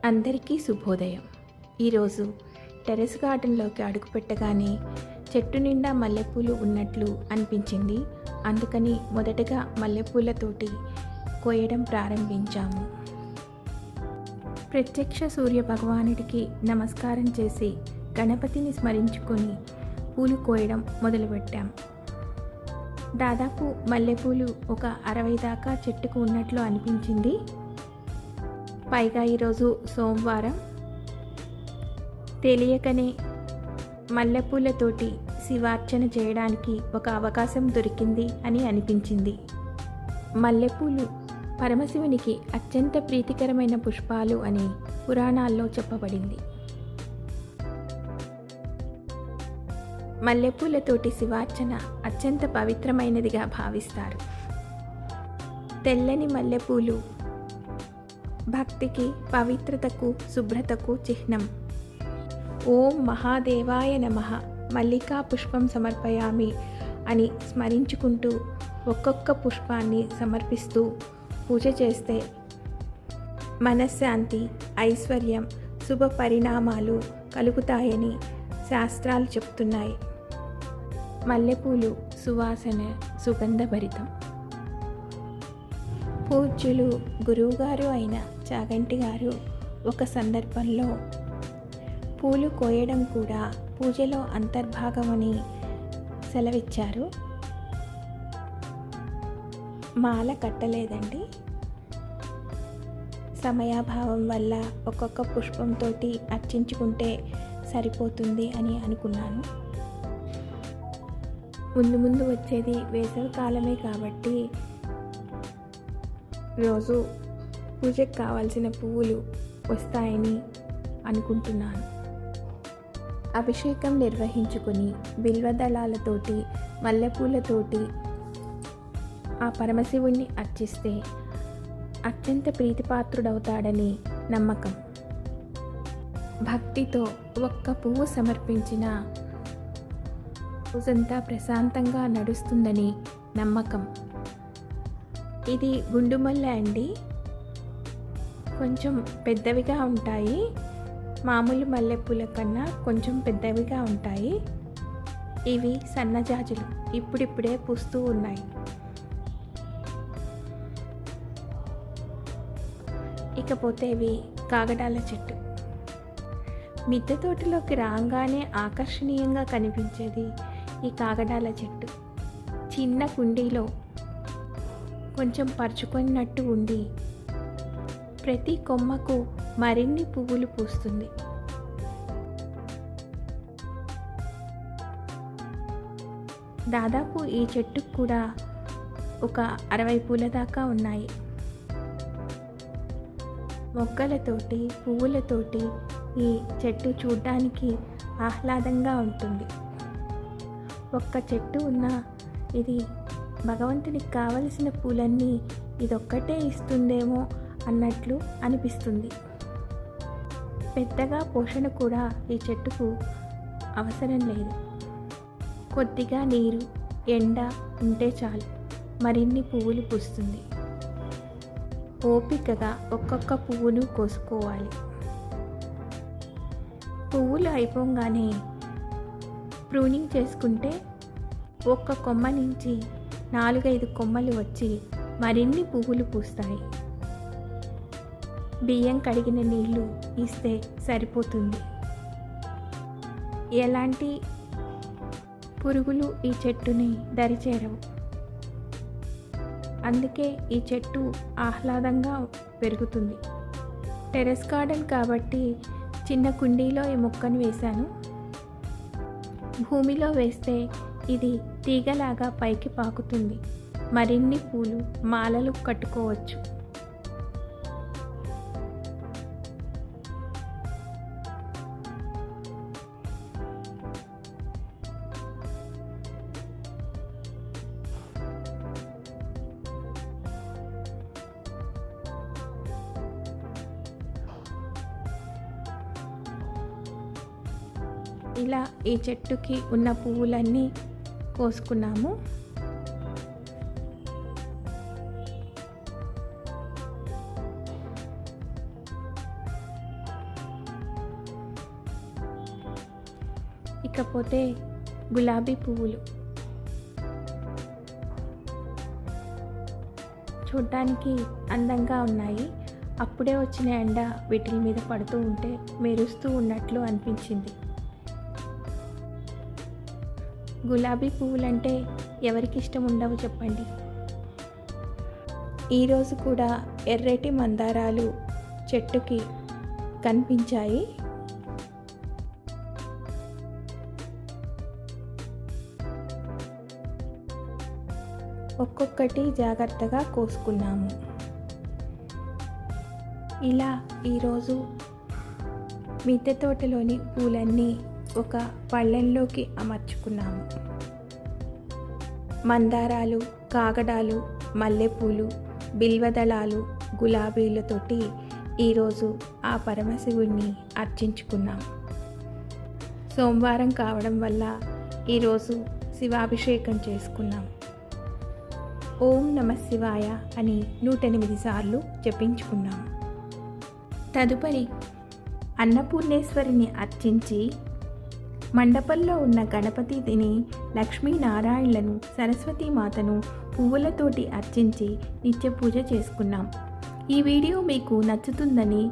అందరికీ శుభోదయం. ఈరోజు టెర్రస్ గార్డెన్లోకి అడుగుపెట్టగానే చెట్టు నిండా మల్లెపూలు ఉన్నట్లు అనిపించింది. అందుకని మొదటగా మల్లెపూలతోటి కోయడం ప్రారంభించాము. ప్రత్యక్ష సూర్య భగవానుడికి నమస్కారం చేసి గణపతిని స్మరించుకొని పూలు కోయడం మొదలుపెట్టాం. దాదాపు మల్లెపూలు ఒక 60 దాకా చెట్టుకు ఉన్నట్లు అనిపించింది. పైగా ఈరోజు సోమవారం, తెలియకనే మల్లెపూలతోటి శివార్చన చేయడానికి ఒక అవకాశం దొరికింది అని అనిపించింది. మల్లెపూలు పరమశివునికి అత్యంత ప్రీతికరమైన పుష్పాలు అని పురాణాల్లో చెప్పబడింది. మల్లెపూలతోటి శివార్చన అత్యంత పవిత్రమైనదిగా భావిస్తారు. తెల్లని మల్లెపూలు భక్తికి, పవిత్రతకు, శుభ్రతకు చిహ్నం. ఓం మహాదేవాయ నమః మల్లికా పుష్పం సమర్పయామి అని స్మరించుకుంటూ ఒక్కొక్క పుష్పాన్ని సమర్పిస్తూ పూజ చేస్తే మనశ్శాంతి, ఐశ్వర్యం, శుభ పరిణామాలు కలుగుతాయని శాస్త్రాలు చెప్తున్నాయి. మల్లెపూలు సువాసన సుగంధభరితం. పూజ్యులు గురువుగారు అయిన చాగంటి గారు ఒక సందర్భంలో పూలు కోయడం కూడా పూజలో అంతర్భాగమని సెలవిచ్చారు. మాల కట్టలేదండి. సమయాభావం వల్ల ఒక్కొక్క పుష్పంతో అర్చించుకుంటే సరిపోతుంది అని అనుకున్నాను. ముందు ముందు వచ్చేది వేసవి కాలమే కాబట్టి రోజు పూజకు కావాల్సిన పువ్వులు వస్తాయని అనుకుంటున్నాను. అభిషేకం నిర్వహించుకొని బిల్వదళాలతోటి, మల్లెపూలతోటి ఆ పరమశివుణ్ణి అర్చిస్తే అత్యంత ప్రీతిపాత్రుడవుతాడని నమ్మకం. భక్తితో ఒక్క పువ్వు సమర్పించిన రోజంతా ప్రశాంతంగా నడుస్తుందని నమ్మకం. ఇది గుండుమల్లె అండి. కొంచెం పెద్దవిగా ఉంటాయి. మామూలు మల్లెపూల కన్నా కొంచెం పెద్దవిగా ఉంటాయి. ఇవి సన్నజాజులు, ఇప్పుడిప్పుడే పూస్తూ ఉన్నాయి. ఇకపోతే ఇవి కాగడాల చెట్టు. మిద్దె తోటలోకి రాగానే ఆకర్షణీయంగా కనిపించేది ఈ కాగడాల చెట్టు. చిన్న కుండీలో కొంచెం పరుచుకున్నట్టు ఉండి ప్రతి కొమ్మకు మరిన్ని పువ్వులు పూస్తుంది. దాదాపు ఈ చెట్టుకు కూడా ఒక 60 పూల దాకా ఉన్నాయి. మొగ్గలతోటి, పువ్వులతోటి ఈ చెట్టు చూడ్డానికి ఆహ్లాదంగా ఉంటుంది. ఒక్క చెట్టు ఉన్నా ఇది భగవంతునికి కావలసిన పూలన్నీ ఇదొక్కటే ఇస్తుందేమో అన్నట్లు అనిపిస్తుంది. పెద్దగా పోషణ కూడా ఈ చెట్టుకు అవసరం లేదు. కొద్దిగా నీరు, ఎండ ఉంటే చాలు మరిన్ని పువ్వులు పూస్తుంది. ఓపికగా ఒక్కొక్క పువ్వును కోసుకోవాలి. పువ్వులు అయిపోగానే ప్రూనింగ్ చేసుకుంటే ఒక్క కొమ్మ నుంచి 4-5 కొమ్మలు వచ్చి మరిన్ని పువ్వులు పూస్తాయి. బియ్యం కడిగిన నీళ్లు ఇస్తే సరిపోతుంది. ఎలాంటి పురుగులు ఈ చెట్టుని దరిచేరవు. అందుకే ఈ చెట్టు ఆహ్లాదంగా పెరుగుతుంది. టెర్రస్ గార్డెన్ కాబట్టి చిన్న కుండీలో ఈ మొక్కను వేశాను. భూమిలో వేస్తే ఇది తీగలాగా పైకి పాకుతుంది. మరిన్ని పూలు, మాలలు కట్టుకోవచ్చు. ఇలా ఈ చెట్టుకి ఉన్న పువ్వులన్నీ కోసుకున్నాము. ఇకపోతే గులాబీ పువ్వులు చూడ్డానికి అందంగా ఉన్నాయి. అప్పుడే వచ్చిన ఎండ వీటి మీద పడుతూ ఉంటే మెరుస్తూ ఉన్నట్లు అనిపించింది. గులాబీ పువ్వులంటే ఎవరికి ఇష్టం ఉండవు చెప్పండి. ఈరోజు కూడా ఎర్రటి మందారాలు చెట్టుకి కనిపించాయి. ఒక్కొక్కటి జాగ్రత్తగా కోసుకున్నాము. ఇలా ఈరోజు మిద్దె తోటలోని పూలన్నీ ఒక పళ్ళెంలోకి అమర్చుకున్నాము. మందారాలు, కాగడాలు, మల్లెపూలు, బిల్వదళాలు, గులాబీలతోటి ఈరోజు ఆ పరమశివుణ్ణి అర్చించుకున్నాం. సోమవారం కావడం వల్ల ఈరోజు శివాభిషేకం చేసుకున్నాం. ఓం నమః శివాయ అని 108 సార్లు జపించుకున్నాం. తదుపరి అన్నపూర్ణేశ్వరిని అర్చించి మండపంలో ఉన్న గణపతిని, లక్ష్మీనారాయణలను, సరస్వతీమాతను పువ్వులతోటి అర్చించి నిత్య పూజ చేసుకున్నాం. ఈ వీడియో మీకు నచ్చుతుందని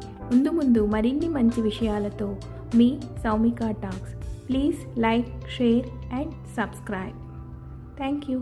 ముందు మరిన్ని మంచి విషయాలతో మీ Soumika talks. Please like, share and subscribe. Thank you.